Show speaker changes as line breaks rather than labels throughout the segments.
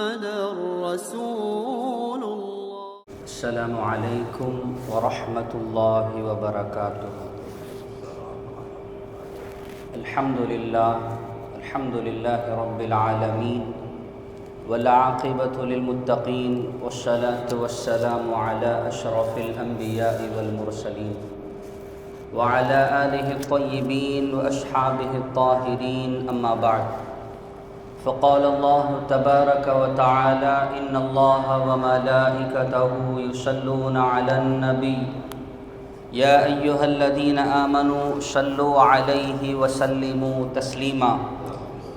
محمد رسول الله.
السلام عليكم ورحمة الله وبركاته. الحمد لله رب العالمين والعاقبة للمتقين والصلاة والسلام على أشرف الأنبياء والمرسلين وعلى آله الطيبين وأصحابه الطاهرين. أما بعد، فقال الله تبارك وتعالى: إن الله وملائكته يصلون على النبي يا أيها الذين آمنوا صلوا عليه وسلموا تسليما.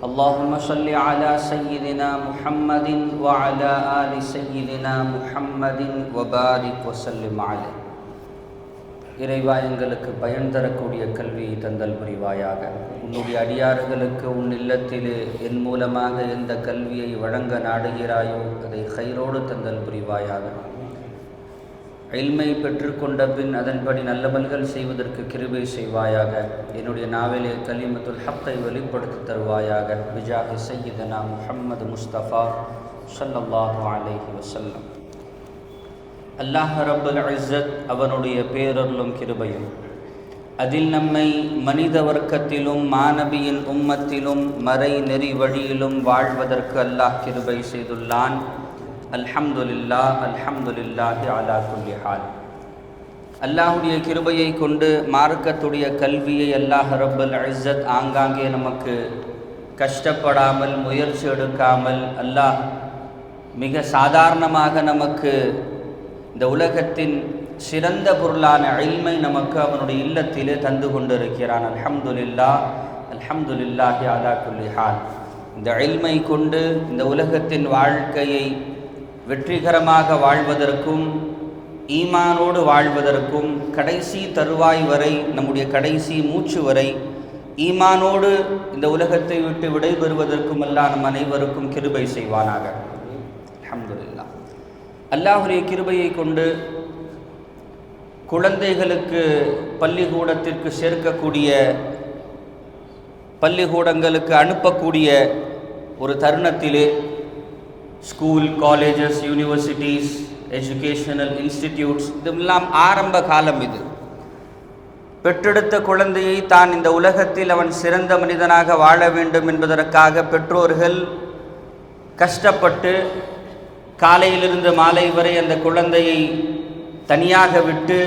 اللهم صل على سيدنا محمد وعلى آل سيدنا محمد وبارك وسلم عليه. இறைவா, எங்களுக்கு பயன் தரக்கூடிய கல்வியை தந்தல் புரிவாயாக. உன்னுடைய அடியார்களுக்கு உன் இல்லத்திலே என் மூலமாக எந்த கல்வியை வழங்க நாடுகிறாயோ அதை கைரோடு தந்தல் புரிவாயாக. இல்மை பெற்றுக்கொண்ட பின் அதன்படி நல்லமல்கள் செய்வதற்கு கிருபை செய்வாயாக. என்னுடைய நாவிலே கலிமத்துல் ஹக்கை வெளிப்படுத்தி தருவாயாக. பிஜாஹி சய்யிதனா முஹம்மது முஸ்தபா ஸல்லல்லாஹு அலைஹி வஸல்லம். அல்லாஹ் ரப்புல் இஸ்ஸத் அவனுடைய பேரருளும் கிருபையும் அதில் நம்மை மனித வர்க்கத்திலும் மாநபியின் உம்மத்திலும் மறை நெறி வழியிலும் வாழ்வதற்கு அல்லாஹ் கிருபை செய்துள்ளான். அல்ஹம்துலில்லாஹ், அல்ஹம்துலில்லாஹி அலா குல்லி ஹால். அல்லாஹுடைய கிருபையை கொண்டு மார்க்கத்துடைய கல்வியை அல்லாஹ் ரப்புல் இஸ்ஸத் ஆங்காங்கே நமக்கு கஷ்டப்படாமல் முயற்சி எடுக்காமல் அல்லாஹ் மிக சாதாரணமாக நமக்கு இந்த உலகத்தின் சிறந்த பொருளான இல்மை நமக்கு அவனுடைய இல்லத்திலே தந்து கொண்டிருக்கிறான். அல்ஹம்துலில்லாஹ், அல்ஹம்துலில்லாஹி அலா குல்லி ஹால். இந்த இல்மை கொண்டு இந்த உலகத்தின் வாழ்க்கையை வெற்றிகரமாக வாழ்வதற்கும் ஈமானோடு வாழ்வதற்கும் கடைசி தருவாய் வரை, நம்முடைய கடைசி மூச்சு வரை ஈமானோடு இந்த உலகத்தை விட்டு விடைபெறுவதற்கும் அல்லாஹ் நம் அனைவருக்கும் கிருபை செய்வானாக. அல்ஹம்துலில்லாஹ். அல்லாஹுடைய கிருபையை கொண்டு குழந்தைகளுக்கு பள்ளிக்கூடத்திற்கு சேர்க்கக்கூடிய, பள்ளிக்கூடங்களுக்கு அனுப்பக்கூடிய ஒரு தருணத்திலே school, colleges, universities, educational institutes இதெல்லாம் ஆரம்ப காலம். இது பெற்றெடுத்த குழந்தையை தான் இந்த உலகத்தில் அவன் சிறந்த மனிதனாக வாழ வேண்டும் என்பதற்காக பெற்றோர்கள் கஷ்டப்பட்டு காலையிலிருந்து மாலை வரை அந்த குழந்தையை தனியாக விட்டு,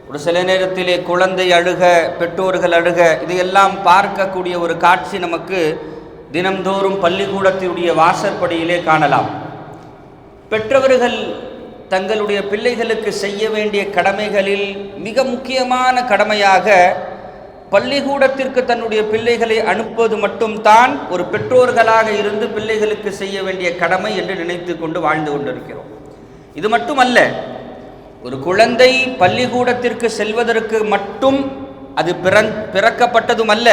ஒரு சில நேரத்திலே குழந்தை அழுக, பெற்றோர்கள் அழுக, இதையெல்லாம் பார்க்கக்கூடிய ஒரு காட்சி நமக்கு தினம்தோறும் பள்ளிக்கூடத்தினுடைய வாசற்படியிலே காணலாம். பெற்றவர்கள் தங்களுடைய பிள்ளைகளுக்கு செய்ய வேண்டிய கடமைகளில் மிக முக்கியமான கடமையாக பள்ளிக்கூடத்திற்கு தன்னுடைய பிள்ளைகளை அனுப்புவது மட்டும்தான் ஒரு பெற்றோர்களாக இருந்து பிள்ளைகளுக்கு செய்ய வேண்டிய கடமை என்று நினைத்து கொண்டு வாழ்ந்து கொண்டிருக்கிறோம். இது மட்டுமல்ல, ஒரு குழந்தை பள்ளிக்கூடத்திற்கு செல்வதற்கு மட்டும் அது பிறக்கப்பட்டதும் அல்ல,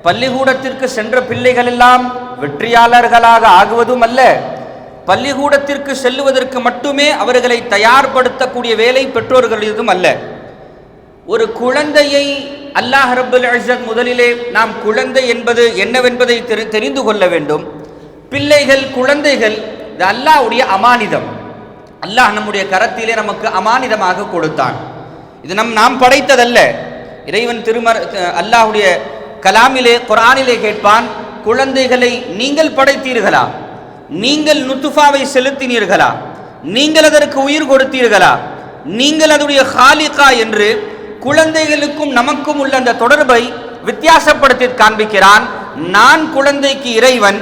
பள்ளிக்கூடத்திற்கு சென்ற பிள்ளைகள் எல்லாம் வெற்றியாளர்களாக ஆகுவதும் அல்ல, பள்ளிக்கூடத்திற்கு செல்லுவதற்கு மட்டுமே அவர்களை தயார்படுத்தக்கூடிய வேலை பெற்றோர்களிடம் அல்ல. ஒரு குழந்தையை அல்லாஹ் ரப்புல் இஸ்ஸத் முதலிலே நாம் குழந்தை என்பது என்னவென்பதை தெரிந்து கொள்ள வேண்டும். பிள்ளைகள், குழந்தைகள் இது அல்லாஹ்வுடைய அமானிதம். அல்லாஹ் நம்முடைய கரத்திலே நமக்கு அமானிதமாக கொடுத்தான். இது நாம் படைத்ததல்ல. இறைவன் அல்லாஹ்வுடைய கலாமிலே, குர்ஆனிலே கேட்பான், குழந்தைகளை நீங்கள் படைத்தீர்களா? நீங்கள் நுத்ஃபாவை செலுத்தினீர்களா? நீங்கள் அதற்கு உயிர் கொடுத்தீர்களா? நீங்கள் அதனுடைய ஹாலிகா என்று குழந்தைகளுக்கும் நமக்கும் உள்ள அந்த தொடர்பை வித்தியாசப்படுத்தி காண்பிக்கிறான். நான் குழந்தைக்கு இறைவன்,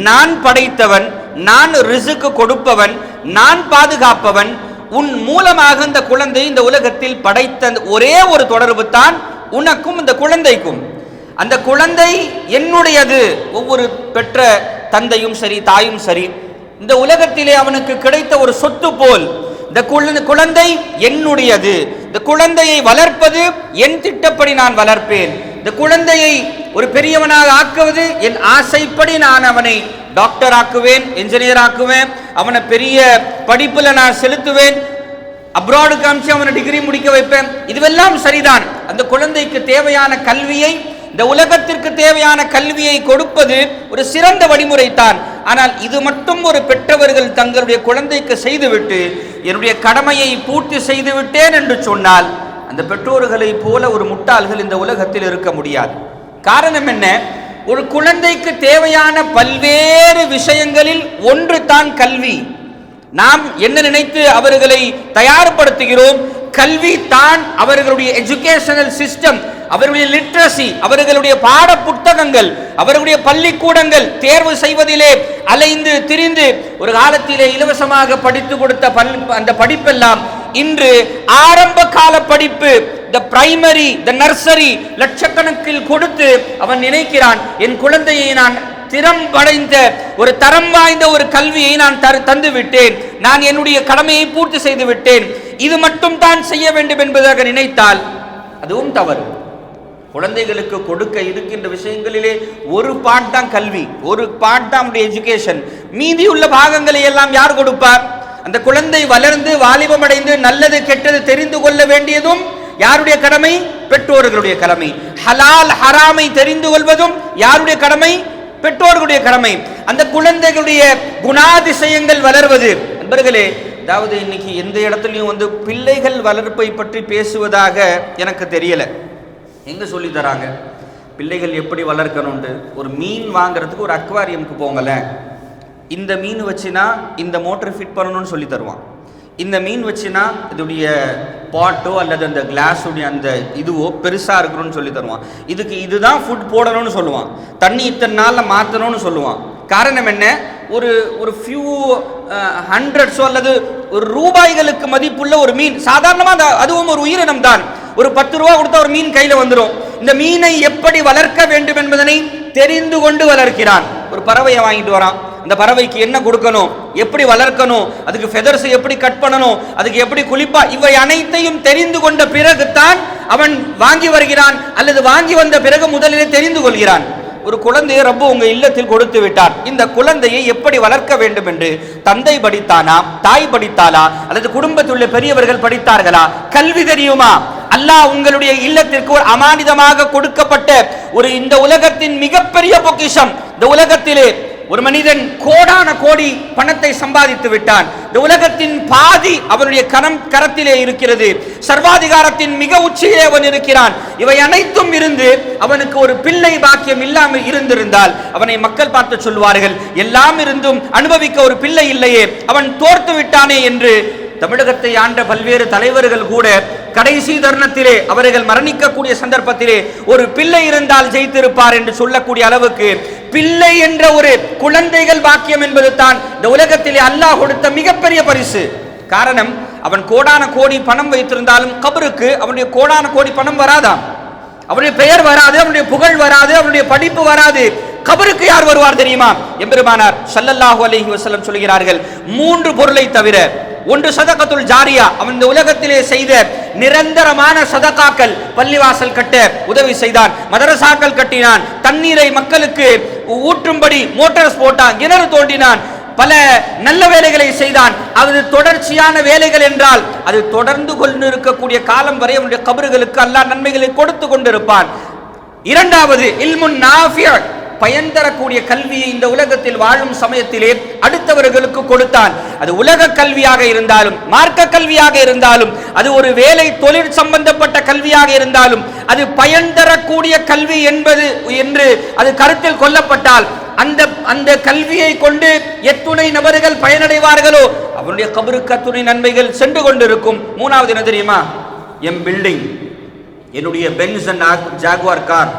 நான் படைத்தவன், நான் ரிஸ்க் கொடுப்பவன், நான் பாதுகாப்பவன். உன் மூலமாக இந்த குழந்தை இந்த உலகத்தில் படைத்த ஒரே ஒரு தொடர்பு தான் உனக்கும் இந்த குழந்தைக்கும். அந்த குழந்தை என்னுடையது. ஒவ்வொரு பெற்ற தந்தையும் சரி, தாயும் சரி, இந்த உலகத்திலே அவனுக்கு கிடைத்த ஒரு சொத்து போல் இந்த குழந்தை என்னுடையது. இந்த குழந்தையை வளர்ப்பது என் திட்டப்படி நான் வளர்ப்பேன். இந்த குழந்தையை ஒரு பெரியவனாக ஆக்குவது என் ஆசைப்படி நான் அவனை டாக்டர் ஆக்குவேன், என்ஜினியர் ஆக்குவேன், அவனை பெரிய படிப்புல நான் செலுத்துவேன், அப்ராடு காமிச்சு அவனை டிகிரி முடிக்க வைப்பேன். இதுவெல்லாம் சரிதான். அந்த குழந்தைக்கு தேவையான கல்வியை இந்த உலகத்திற்கு தேவையான கல்வியை கொடுப்பது ஒரு சிறந்த வழிமுறை தான். ஆனால் இது மட்டும் ஒரு பெற்றவர்கள் தங்களுடைய குழந்தைக்கு செய்துவிட்டு என்னுடைய கடமையை பூர்த்தி செய்து விட்டேன் என்று சொன்னால் அந்த பெற்றோர்களை போல ஒரு முட்டாள்கள் இந்த உலகத்தில் இருக்க முடியாது. காரணம் என்ன? ஒரு குழந்தைக்கு தேவையான பல்வேறு விஷயங்களில் ஒன்று தான் கல்வி. நாம் என்ன நினைத்து அவர்களை தயார்படுத்துகிறோம்? கல்வி தான் அவர்களுடைய எஜுகேஷனல் சிஸ்டம், அவர்களுடைய லிட்ரசி, அவர்களுடைய பாட புத்தகங்கள், அவர்களுடைய பள்ளிக்கூடங்கள் தேர்வு செய்வதிலே அலைந்து திரிந்து ஒரு காலத்திலே இலவசமாக படித்து கொடுத்த அந்த படிப்பெல்லாம் இன்று ஆரம்ப கால படிப்பு, த பிரைமரி, த நர்சரி லட்சக்கணக்கில் கொடுத்து அவன் நினைக்கிறான் என் குழந்தையை நான் திறம்படைந்த ஒரு தரம் வாய்ந்த ஒரு கல்வியை நான் தந்து விட்டேன், நான் என்னுடைய கடமையை பூர்த்தி செய்து விட்டேன், இது மட்டும் தான் செய்ய வேண்டும் என்பதாக நினைத்தால் அதுவும் தவறு. குழந்தைகளுக்கு கொடுக்க இருக்கின்ற விஷயங்களிலே ஒரு பார்ட் தான் கல்வி, ஒரு பார்ட் தான் எஜுகேஷன். மீதி உள்ள பாகங்களை எல்லாம் யார் கொடுப்பார்? அந்த குழந்தை வளர்ந்து வாலிபம் அடைந்து நல்லது கெட்டது தெரிந்து கொள்ள வேண்டியதும் யாருடைய கடமை? பெற்றோர்களுடைய கடமை. ஹலால் ஹராமை தெரிந்து கொள்வதும் யாருடைய கடமை? பெற்றோர்களுடைய கடமை. அந்த குழந்தைகளுடைய குணாதிசயங்கள் வளர்வது. நண்பர்களே, அதாவது இன்னைக்கு எந்த இடத்துலையும் பிள்ளைகள் வளர்ப்பை பற்றி பேசுவதாக எனக்கு தெரியல. எங்க சொல்லி தராங்க பிள்ளைகள் எப்படி வளர்க்கணும்னு? ஒரு மீன் வாங்குறதுக்கு ஒரு அக்வாரியமுக்கு போங்களேன், இந்த மீன் வச்சுனா இந்த மோட்டர் ஃபிட் பண்ணணும்னு சொல்லி தருவான். இந்த மீன் வச்சுனா இதோடைய பாட்டோ அல்லது அந்த கிளாஸுடைய அந்த இதுவோ பெருசாக இருக்கணும்னு சொல்லி தருவான். இதுக்கு இதுதான் ஃபுட் போடணும்னு சொல்லுவான், தண்ணி இத்தனை நாளில் மாற்றணும்னு சொல்லுவான். காரணம் என்ன? ஒரு ஃபியூ ஹண்ட்ரட்ஸோ அல்லது ஒரு ரூபாய்களுக்கு மதிப்புள்ள ஒரு மீன், சாதாரணமாக அதுவும் ஒரு உயிரினம் தான். ஒரு 10 ரூபா கொடுத்தா ஒரு மீன் கையில் வந்துடும். இந்த மீனை எப்படி வளர்க்க வேண்டும் என்பதனை தெரிந்து கொண்டு வளர்க்கிறான். ஒரு பறவையை வாங்கிட்டு வரான், இந்த பறவைக்கு என்ன கொடுக்கணும், எப்படி வளர்க்கணும், அதுக்கு ஃபெதர்ஸ் எப்படி கட் பண்ணணும், அதுக்கு எப்படி குளிப்பா, இவை அனைத்தையும் தெரிந்து கொண்ட பிறகுதான் அவன் வாங்கி வருகிறான், அல்லது வாங்கி வந்த பிறகு முதலிலே தெரிந்து கொள்கிறான். ஒரு குழந்தையை ரப்பு உங்க இல்லத்தில் கொடுத்து விட்டார், இந்த குழந்தையை எப்படி வளர்க்க வேண்டும் என்று தந்தை படித்தானா, தாய் படித்தாளா, அல்லது குடும்பத்தில் உள்ள பெரியவர்கள் படித்தார்களா? கல்வி தெரியுமா? அல்லாஹ் உங்களுடைய இல்லத்திற்கு ஒரு அமானிதமாக கொடுக்கப்பட்ட ஒரு இந்த உலகத்தின் மிகப்பெரிய பொக்கிஷம். இந்த உலகத்திலே ஒரு மனிதன் கோடான கோடி பணத்தை சம்பாதித்து விட்டான். இந்த உலகத்தின் பாதி அவனுடைய கரத்திலே இருக்கிறது. சர்வாதிகாரத்தின் மிக உச்சியிலே அவன் இருக்கிறான். இவை அனைத்தும் இருந்து அவனுக்கு ஒரு பிள்ளை பாக்கியம் இல்லாமல் இருந்திருந்தால் அவனை மக்கள் பார்த்து சொல்வார்கள், எல்லாம் இருந்தும் அனுபவிக்க ஒரு பிள்ளை இல்லையே, அவன் தோர்த்து விட்டானே என்று. தமிழகத்தை ஆண்ட பல்வேறு தலைவர்கள் கூட கடைசி தருணத்திலே அவர்கள் மரணிக்கக்கூடிய சந்தர்ப்பத்திலே ஒரு பிள்ளை இருந்தால் ஜெயித்திருப்பார் என்று சொல்லக்கூடிய அளவுக்கு பிள்ளை என்ற ஒரு குழந்தைகள் பாக்கியம் என்பது தான் இந்த உலகத்திலே அல்லாஹ் கொடுத்த மிகப்பெரிய பரிசு. காரணம், அவன் கோடான கோடி பணம் வைத்திருந்தாலும் கபருக்கு அவனுடைய கோடான கோடி பணம் வராதாம், அவனுடைய பெயர் வராது, அவனுடைய புகழ் வராது, அவனுடைய படிப்பு வராது. கபருக்கு யார் வருவார் தெரியுமா? எம்பெருமானார் ஸல்லல்லாஹு அலைஹி வஸல்லம் சொல்கிறார்கள், 3 பொருளை தவிர, ஒன்று சதகத்துல் ஜாரியா, அவன் இந்த உலகத்திலே செய்த நிரந்தரமான சதகாக்கள், பள்ளிவாசல் கட்ட உதவி செய்தான், மதரசாக்கள் கட்டினான், தண்ணீரை மக்களுக்கு ஊற்றும்படி மோட்டார்ஸ் போட்டான், கிணறு தோண்டினான், பல நல்ல வேலைகளை செய்தான். அது தொடர்ச்சியான வேலைகள் என்றால் அது தொடர்ந்து கொண்டு இருக்கக்கூடிய காலம் வரை அவனுடைய கபர்களுக்கு அல்லாஹ் நன்மைகளை கொடுத்து கொண்டிருப்பான். இரண்டாவது இல்முன் நாஃபிஅ், பயன் தரக்கூடிய கல்வியை இந்த உலகத்தில் வாழும் சமயத்திலே அடுத்தவர்களுக்கு கொடுத்தான். அது உலக கல்வியாக இருந்தாலும், மார்க்க கல்வியாக இருந்தாலும், அது ஒரு வேலை தொழில் சம்பந்தப்பட்ட கல்வியாக இருந்தாலும், அது பயன் தரக்கூடிய கல்வி என்பது என்று அது கருத்தில் கொள்ளப்பட்டால் அந்த கல்வியை கொண்டு எத்துணை நபர்கள் பயனடைவார்களோ அவருடைய கபருக்கு அத்துணை நன்மைகள் சென்று கொண்டிருக்கும். மூணாவது என்ன தெரியுமா? என் பில்டிங், என்னுடைய பென்ஸ் அண்ட் ஜாகுவார் கார்,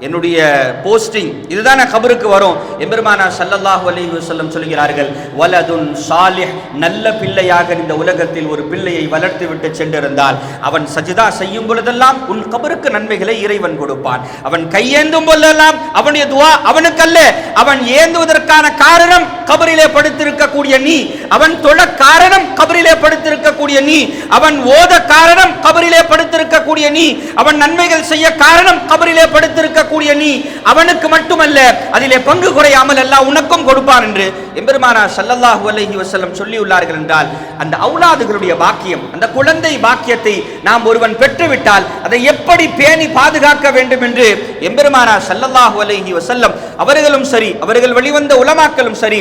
என்னுடைய போஸ்டிங், இதுதான் கபருக்கு வரும். எம்பெருமானார் ஸல்லல்லாஹு அலைஹி வஸல்லம் சொல்கிறார்கள், வலதுன் சாலிஹ், நல்ல பிள்ளையாக இந்த உலகத்தில் ஒரு பிள்ளையை வளர்த்து விட்டு சென்றிருந்தால் அவன் சஜிதா செய்யும் பொழுதெல்லாம் உன் கபருக்கு நன்மைகளை இறைவன் கொடுப்பான். அவன் கையேந்தும் பொழுதெல்லாம் அவனுடைய துஆ அவனுக்கல்ல, அவன் ஏந்துவதற்கான காரணம் கபரிலே படுத்திருக்கக்கூடிய நீ, அவன் தொழ காரணம் கபரிலே படுத்திருக்கக்கூடிய நீ, அவன் ஓத காரணம் கபரிலே படுத்திருக்கக்கூடிய நீ, அவன் நன்மைகள் செய்ய காரணம் கபரிலே படுத்திருக்க பெற்றெடுக்கக்கூடிய நீ அவனுக்கு மட்டுமல்ல அதிலே பங்கு குறையாமல் அல்லாஹ் உனக்கும் கொடுப்பான் என்று எம்பெருமானார் ஸல்லல்லாஹு அலைஹி வஸல்லம் சொல்லியுள்ளார்கள் என்றால், அந்த அவுலாதுகளுடைய பாக்கியம், அந்த குழந்தை பாக்கியத்தை நாம் ஒருவன் பெற்றுவிட்டால் அதை எப்படி பேணி பாதுகாக்க வேண்டும் என்று எம்பெருமானார் ஸல்லல்லாஹு அலைஹி வஸல்லம் அவர்களும் சரி, அவர்கள் வெளிவந்த உலமாக்களும் சரி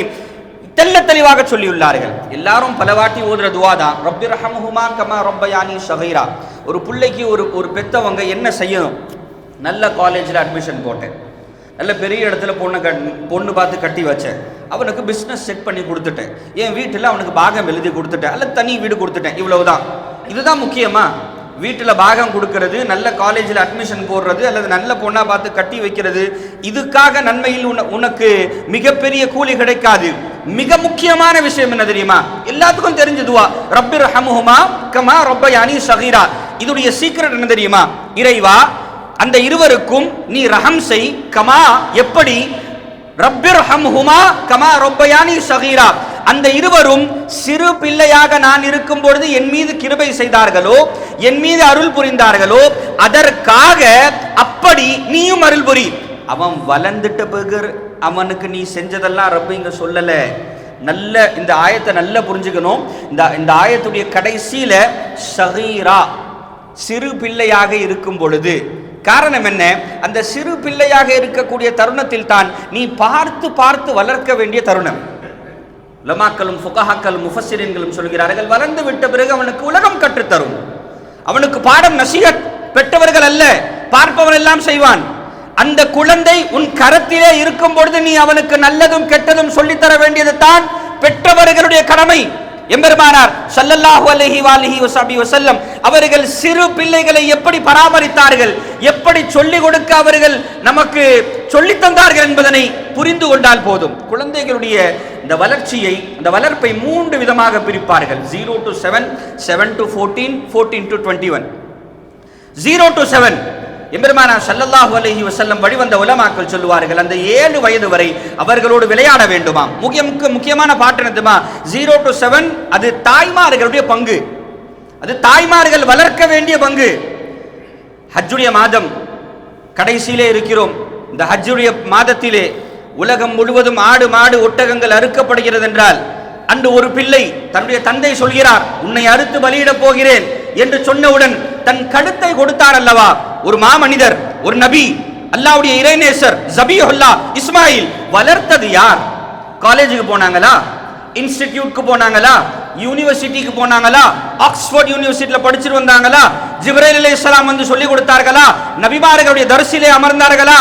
தெல்ல தெளிவாக சொல்லியுள்ளார்கள். எல்லாரும் பலவாட்டி ஓதுற துஆ தான், ரப்பி ரஹம்ஹுமா கமா ரப்பயானி ஸகீரா. ஒரு பிள்ளைக்கு ஒரு பெத்தவங்க என்ன செய்யணும்? நல்ல காலேஜில் அட்மிஷன் போட்டேன், நல்ல பெரிய இடத்துல பொண்ணு பார்த்து கட்டி வச்சேன், அவனுக்கு பிஸ்னஸ் செட் பண்ணி கொடுத்துட்டேன், என் வீட்டில் அவனுக்கு பாகம் எழுதி கொடுத்துட்டேன், அல்ல தனி வீடு கொடுத்துட்டேன், இவ்வளவுதான். இதுதான் முக்கியமா? வீட்டில் பாகம் கொடுக்கறது, நல்ல காலேஜில் அட்மிஷன் போடுறது, அல்லது நல்ல பொண்ணா பார்த்து கட்டி வைக்கிறது, இதுக்காக நன்மையில் உனக்கு மிகப்பெரிய கூலி கிடைக்காது. மிக முக்கியமான விஷயம் என்ன தெரியுமா? எல்லாத்துக்கும் தெரிஞ்ச துஆ, ரப்பி ரஹம்ஹுமா கமா ரப்பயானி ஸகீரா. இதுடைய சீக்ரெட் என்ன தெரியுமா? இறைவா, அந்த இருவருக்கும் நீ ரஹம் செய். கமா எப்படி? ரப்பி ரஹம்ஹுமா கமா ரப்பயானி ஸகீரா. அந்த இருவரும் சிறு பிள்ளையாக நான் இருக்கும் பொழுது என் மீது கிருபை செய்தார்களோ, என் மீது அருள் புரிந்தார்களோ, அதற்காக அப்படி நீயும் அருள் புரி. அவன் வளர்ந்துட்ட பிறகு அவனுக்கு நீ செஞ்சதெல்லாம் ரப்ப இங்க சொல்லல. நல்ல இந்த ஆயத்தை நல்லா புரிஞ்சுக்கணும். இந்த ஆயத்துடைய கடைசியில ஸகீரா, சிறு பிள்ளையாக இருக்கும் பொழுது. காரணம் என்ன? அந்த சிறு பிள்ளையாக இருக்கக்கூடிய தருணத்தில் தான் நீ பார்த்து பார்த்து வளர்க்க வேண்டிய தருணம். உலமாக்களும் ஃபுகஹாக்களும் முஃபஸ்ஸிரீன்களும் சொல்கிறார்கள், வளர்ந்து விட்ட பிறகு அவனுக்கு உலகம் கற்றுத்தரும். அவனுக்கு பாடம் நசீஹத் பெற்றவர்கள் அல்ல, பார்ப்பவன் எல்லாம் செய்வான். அந்த குழந்தை உன் கரத்திலே இருக்கும் பொழுது நீ அவனுக்கு நல்லதும் கெட்டதும் சொல்லித்தர வேண்டியது தான் பெற்றவர்களுடைய கடமை. எம்பெருமானார் ஸல்லல்லாஹு அலைஹி வஸல்லம் அவர்கள் சிறு பிள்ளைகளை எப்படி பராமரித்தார்கள், எப்படி சொல்லிக் கொடுக்க அவர்கள் நமக்கு சொல்லித் தந்தார்கள் என்பதனை புரிந்து கொண்டால் போதும். குழந்தைகளுடைய இந்த வளர்ச்சியை, இந்த வளர்ப்பை 3 விதமாக பிரிப்பார்கள். 0 to 7, 7 to 14, 14 to 21. 0 to 7 எம்பெருமானார் ஸல்லல்லாஹு அலைஹி வஸல்லம் வழிவந்த உலமாக்கள் சொல்லுவார்கள், அந்த 7 வயது வரை அவர்களோடு விளையாட வேண்டுமாம். முக்கியமான பாட்டு என்னதுமா? 0 to 7 அது தாய்மார்களுடைய பங்கு, அது தாய்மார்கள் வளர்க்க வேண்டிய பங்கு. ஹஜ்ஜுடைய மாதம் கடைசியிலே இருக்கிறோம். இந்த ஹஜ்ஜுடைய மாதத்திலே உலகம் முழுவதும் ஆடு மாடு ஒட்டகங்கள் அறுக்கப்படுகிறது என்றால், அன்று ஒரு பிள்ளை தன்னுடைய தந்தை சொல்கிறார், உன்னை அறுத்து பலியிடப் போகிறேன் என்று சொன்னவுடன் தன் கழுத்தை கொடுத்தார் அல்லவா ஒரு மாமனிதர், ஒரு நபி, அல்லாஹ்வுடைய இறைநேசர் ஜபீஹுல்லாஹ் இஸ்மாயில். வளர்த்தது யார்? காலேஜுக்கு போனாங்களா? இன்ஸ்டிடியூட்க்கு போனாங்களா? யூனிவர்சிட்டிக்கு போனாங்களா? ஆக்ஸ்போர்ட் யூனிவர்சிட்டியில் படிச்சுட்டு வந்தாங்களா? ஜிப்ரைல் அலைஹிஸ்ஸலாம் வந்து சொல்லி கொடுத்தார்களா? நபிமார்களுடைய தரிசிலே அமர்ந்தார்களா?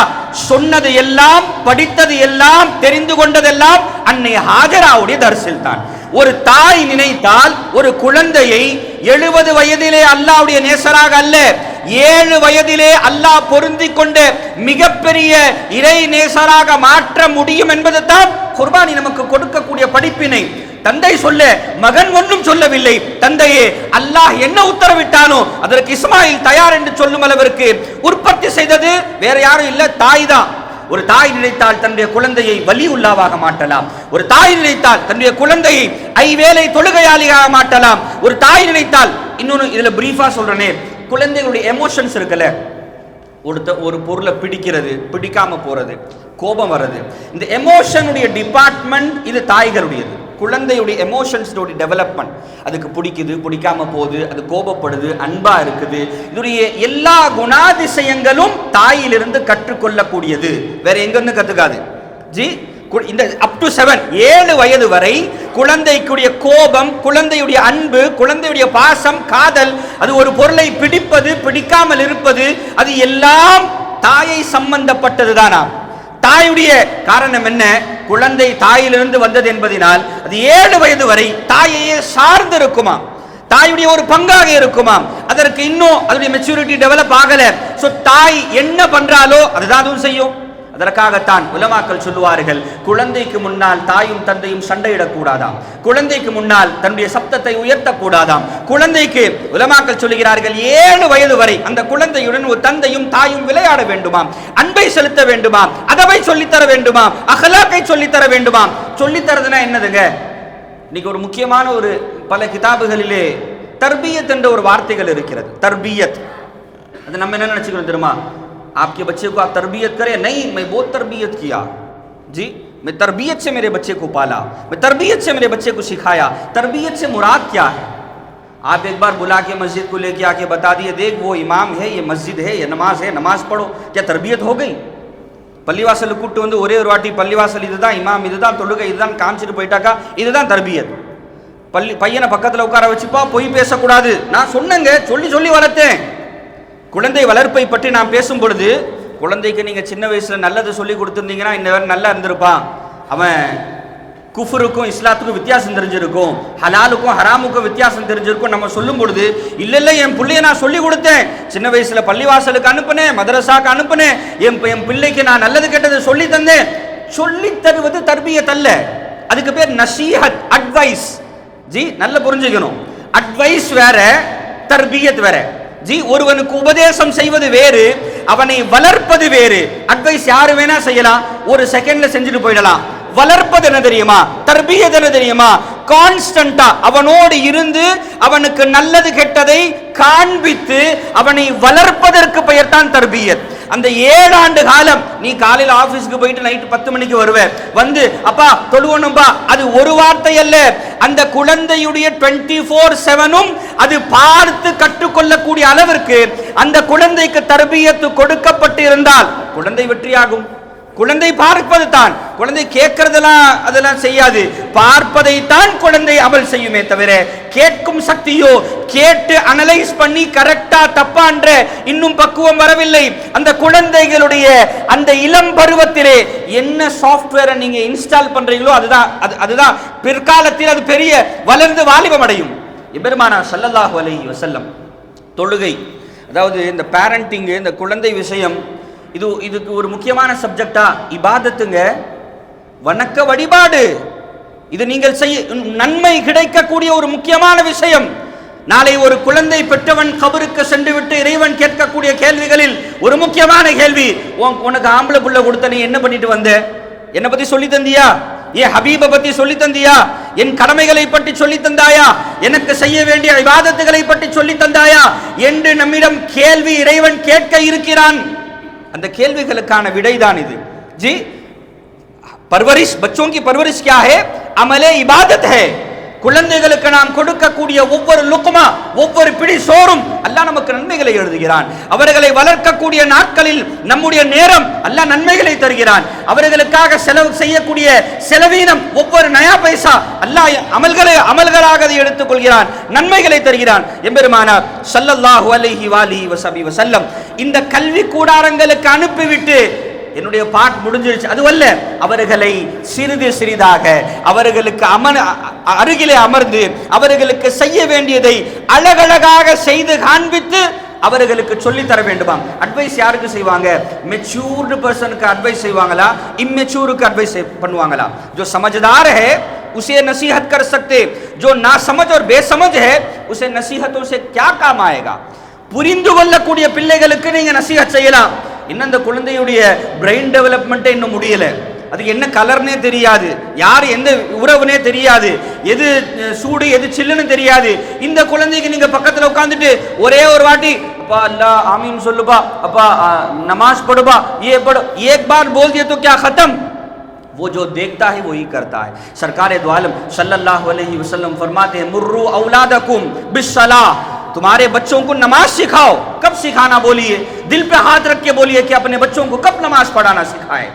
சொன்னது எல்லாம், படித்தது எல்லாம், தெரிந்து கொண்டதெல்லாம் அன்னை ஹாஜராவுடைய தரிசில் தான். ஒரு தாய் நினைத்தால் ஒரு குழந்தையை 70 வயதிலே அல்லாஹ்வுடைய நேசராக அல்ல, 7 வயதிலே அல்லாஹ் பொருந்தி கொண்ட மிகப்பெரிய இறை நேசராக மாற்ற முடியும் என்பது தான் குர்பானி நமக்கு கொடுக்கக்கூடிய படிப்பினை. தந்தை சொல்ல மகன் ஒன்றும் சொல்லவில்லை, தந்தையே அல்லாஹ் என்ன உத்தரவிட்டானோ அதற்கு இஸ்மாயில் தயார் என்று சொல்லும் அளவிற்கு உற்பத்தி செய்தது வேற யாரும் இல்ல, தாய் தான். ஒரு தாய் நினைத்தால் தன்னுடைய குழந்தையை வலியுல்லாவாக மாற்றலாம். ஒரு தாய் நினைத்தால் தன்னுடைய குழந்தையை ஐவேளை தொழுகையாளியாக மாற்றலாம். ஒரு தாய் நினைத்தால், இன்னொன்னு இதுல பிரீஃபா சொல்றேனே, குழந்தைகளுடைய எமோஷன்ஸ் இருக்குல்ல, ஒரு பொருளை பிடிக்கிறது, பிடிக்காம போறது, கோபம் வர்றது, இந்த எமோஷனுடைய டிபார்ட்மெண்ட் இது தாய்களுடையது. குழந்தையுடைய எமோஷன்ஸோடைய டெவலப்மெண்ட், அதுக்கு பிடிக்குது, பிடிக்காம போகுது, அது கோபப்படுது, அன்பா இருக்குது, இதனுடைய எல்லா குணாதிசயங்களும் தாயிலிருந்து கற்றுக்கொள்ளக்கூடியது, வேற எங்கிருந்து கத்துக்காது ஜி. இந்த அப் டு 7 வயது வரை குழந்தைக்குடைய கோபம், குழந்தையுடைய அன்பு, குழந்தையுடைய பாசம், காதல், அது ஒரு பொருளை பிடிப்பது, பிடிக்காமல் இருப்பது, அது எல்லாம் தாயை சம்பந்தப்பட்டது தானா? தாயுடைய காரணம் என்ன? குழந்தை தாயிலிருந்து வந்தது என்பதனால் அது 7 வயது வரை தாயையே சார்ந்து இருக்குமா, தாயுடைய ஒரு பங்காக இருக்குமா. அதற்கு இன்னும் அதனுடைய மெச்சூரிட்டி டெவலப் ஆகல. சோ தாய் என்ன பண்றாலோ அதுதான் அதுவும் செய்யும். அதற்காகத்தான் உலமாக்கள் சொல்லுவார்கள், குழந்தைக்கு முன்னால் தாயும் தந்தையும் சண்டையிடக்கூடாதாம், குழந்தைக்கு முன்னால் தன்னுடைய சப்தத்தை உயர்த்தக்கூடாதாம். குழந்தைக்கு உலமாக்கள் சொல்லுகிறார்கள் 7 வயது வரை அந்த குழந்தையுடன் ஒரு தந்தையும் தாயும் விளையாட வேண்டுமாம், அன்பை செலுத்த வேண்டுமாம், அதவை சொல்லித்தர வேண்டுமாம், அஹ்லாக்கை சொல்லித்தர வேண்டுமாம். சொல்லித்தரதுனா என்னதுங்க? இன்னைக்கு ஒரு முக்கியமான ஒரு பல கிதாபுகளிலே தர்பியத் என்ற ஒரு வார்த்தைகள் இருக்கிறது. தர்பியத் அது நம்ம என்ன நினைச்சுக்கணும் தெரியுமா? आपके बच्चे को आप तरबियत करें, नहीं मैं बहुत तरबियत किया जी, मैं तरबियत से मेरे बच्चे को पाला, मैं तरबियत से मेरे बच्चे को सिखाया। तरबियत से मुराद क्या है? आप एक बार बुला के मस्जिद को लेके आके बता दिए, देख वो इमाम है, ये मस्जिद है, ये नमाज है, नमाज पढ़ो, क्या तरबियत हो गई? பள்ளிவாசல் கூட்டு வந்து ஒரே ஒரு வாட்டி பள்ளிவாசல் இதுதான், இமாம் இதுதான், தொழுகை இதுதான் காமிச்சிட்டு போயிட்டாக்கா இதுதான் தர்பியத். பையனை பக்கத்தில் உட்கார வச்சுப்பா, பொய் பேசக்கூடாது. நான் சொன்னேங்க, சொல்லி சொல்லி வளர்த்தேன். குழந்தை வளர்ப்பை பற்றி நான் பேசும் பொழுது, குழந்தைக்கு நீங்கள் சின்ன வயசில் நல்லது சொல்லி கொடுத்துருந்தீங்கன்னா இன்னும் நல்லா இருந்திருப்பான். அவன் குஃபருக்கும் இஸ்லாத்துக்கும் வித்தியாசம் தெரிஞ்சிருக்கும், ஹலாலுக்கும் ஹராமுக்கும் வித்தியாசம் தெரிஞ்சிருக்கும். நம்ம சொல்லும் பொழுது இல்லை இல்லை என் பிள்ளைய நான் சொல்லி கொடுத்தேன், சின்ன வயசுல பள்ளிவாசலுக்கு அனுப்புனேன், மதரசாக்கு அனுப்புனேன், என் பிள்ளைக்கு நான் நல்லது கெட்டது சொல்லி தந்தேன். சொல்லி தருவது தர்பியத் அல்ல, அதுக்கு பேர் நசீஹத், அட்வைஸ். ஜி நல்ல புரிஞ்சுக்கணும், அட்வைஸ் வேற, தர்பியத் வேற. ஜி ஒருவனுக்கு உபதேசம் செய்வது வேறு, அவனை வளர்ப்பது வேறு. அட்வைஸ் யாரு வேணா செய்யலாம், ஒரு செகண்ட்ல செஞ்சுட்டு போயிடலாம். வளர்ப்பது என்ன தெரியுமா? தர்பியத் என்ன தெரியுமா? கான்ஸ்டன்டா அவனோடு இருந்து அவனுக்கு நல்லது கெட்டதை காண்பித்து அவனை வளர்ப்பதற்கு பெயர் தான் தர்பியத். அந்த 7 ஆண்டு காலம் நீ காலையில் ஆபீஸ்க்கு போயிட்டு நைட்டு 10 மணிக்கு வருவ, வந்து அப்பா தொழுவணும்பா, அது ஒரு வார்த்தை அல்ல, அந்த குழந்தையுடைய 24/7 அது பார்த்து கற்றுக்கொள்ளக்கூடிய அளவிற்கு அந்த குழந்தைக்கு தர்பியத்து கொடுக்கப்பட்டு இருந்தால் குழந்தை வெற்றியாகும். குழந்தை பார்ப்பது தான், குழந்தை கேட்கறதெல்லாம் அதெல்லாம் செய்யாது, பார்ப்பதை தான் குழந்தை அமல் செய்யுமே தவிர கேட்கும் சக்தியோ கேட்டு அனலைஸ் பண்ணி கரெக்டா தப்பான்ற இன்னும் பக்குவம் வரவில்லை. அந்த குழந்தைகளுடைய அந்த இளம் பருவத்திலே என்ன சாஃப்ட்வேரை நீங்க இன்ஸ்டால் பண்றீங்களோ அதுதான் பிற்காலத்தில் அது பெரிய வளர்ந்து வாலிபம் அடையும். எபெருமானார் ஸல்லல்லாஹு அலைஹி வஸல்லம் தொழுகை, அதாவது இந்த பேரண்டிங், இந்த குழந்தை விஷயம், இதுக்கு ஒரு முக்கியமான சப்ஜெக்டா இபாதத்துங்க, வணக்க வழிபாடு. இது நீங்கள் செய்ய நன்மை கிடைக்கக்கூடிய ஒரு முக்கியமான விஷயம். நாளை ஒரு குழந்தை பெற்றவன் கபருக்கு சென்று விட்டு இறைவன் கேட்கக்கூடிய கேள்விகளில் ஒரு முக்கியமான கேள்வி, உனக்கு ஆம்பளை புள்ள கொடுத்த நீ என்ன பண்ணிட்டு வந்த? என்னை பத்தி சொல்லி தந்தியா? ஏன் ஹபீபை பத்தி சொல்லி தந்தியா? என் கடமைகளை பற்றி சொல்லி தந்தாயா? எனக்கு செய்ய வேண்டிய இபாதத்துகளை பற்றி சொல்லி தந்தாயா என்று நம்மிடம் கேள்வி இறைவன் கேட்க இருக்கிறான். அந்த கேள்விகளுக்கான விடைதான் இது. जी परवरिश, बच्चों की परवरिश क्या है? अमले इबादत है. குழந்தைகளுக்கு நாம் கொடுக்கக்கூடிய ஒவ்வொரு லுக்மா, ஒவ்வொரு பிடி சோறும் அல்லாஹ் நமக்கு நன்மைகளை எழுதுகிறான். அவர்களை வளர்க்கக்கூடிய நாட்களில் நம்முடைய நேரம் அல்லாஹ் நன்மைகளை தருகிறான். அவர்களுக்காக செலவு செய்யக்கூடிய செலவீனம், ஒவ்வொரு நயா பைசா அல்லாஹ் அமல்களாக அதை எடுத்துக் கொள்கிறான், நன்மைகளை தருகிறான். எம்பெருமானார் ஸல்லல்லாஹு அலைஹி வஸல்லம் இந்த கல்வி கூடாரங்களுக்கு அனுப்பிவிட்டு என்னுடைய பாட் முடிஞ்சிருச்சு அதுவல்ல, அவர்களை சிறிது சிறிதாக அவர்களுக்கு அருகிலே அமர்ந்து அவர்களுக்கு செய்ய வேண்டியதை அழகழகாக செய்து காண்பித்து அவர்களுக்கு சொல்லி தர வேண்டுமா. அட்வைஸ் யாருக்கு செய்வாங்க? மெச்சூர்டு பர்சனுக்கு அட்வைஸ் செய்வாங்களா, இம்மெச்சூருக்கு அட்வைஸ் பண்ணுவாங்களா? जो समझदार है उसे नसीहत कर सकते, जो नासमझ और बेसमझ है उसे नसीहतों से क्या काम आएगा. புரிந்து கொள்ளக்கூடிய பிள்ளைகளுக்கு நீங்க நசீஹத் செய்யலாம். இன்னும் அந்த குழந்தையுடைய பிரெயின் டெவலப்மெண்ட்டே இன்னும் முடியல, அதுக்கு என்ன கலர்னே தெரியாது, யார் எந்த உறவுனே தெரியாது, எது சூடு எது சில்லுன்னு தெரியாது. இந்த குழந்தைக்கு நீங்க பக்கத்தில் உட்காந்துட்டு ஒரே ஒரு வாட்டி அப்பா அல்லாஹ் ஆமீன் சொல்லுப்பா, அப்பா नमाज पढ़बा, ये पढ़ो, एक बार बोल दिए तो क्या खत्म. वो जो देखता है वही करता है. सरकार दो आलम सल्लल्लाहु अलैहि वसल्लम फरमाते हैं, मुर्रू औलादकुम बिस्सलाह, तुम्हारे बच्चों को नमाज सिखाओ. कब सिखाना बोलिए? दिल पे हाथ रख के बोलिए कि अपने बच्चों को कब नमाज पढ़ाना सिखाए.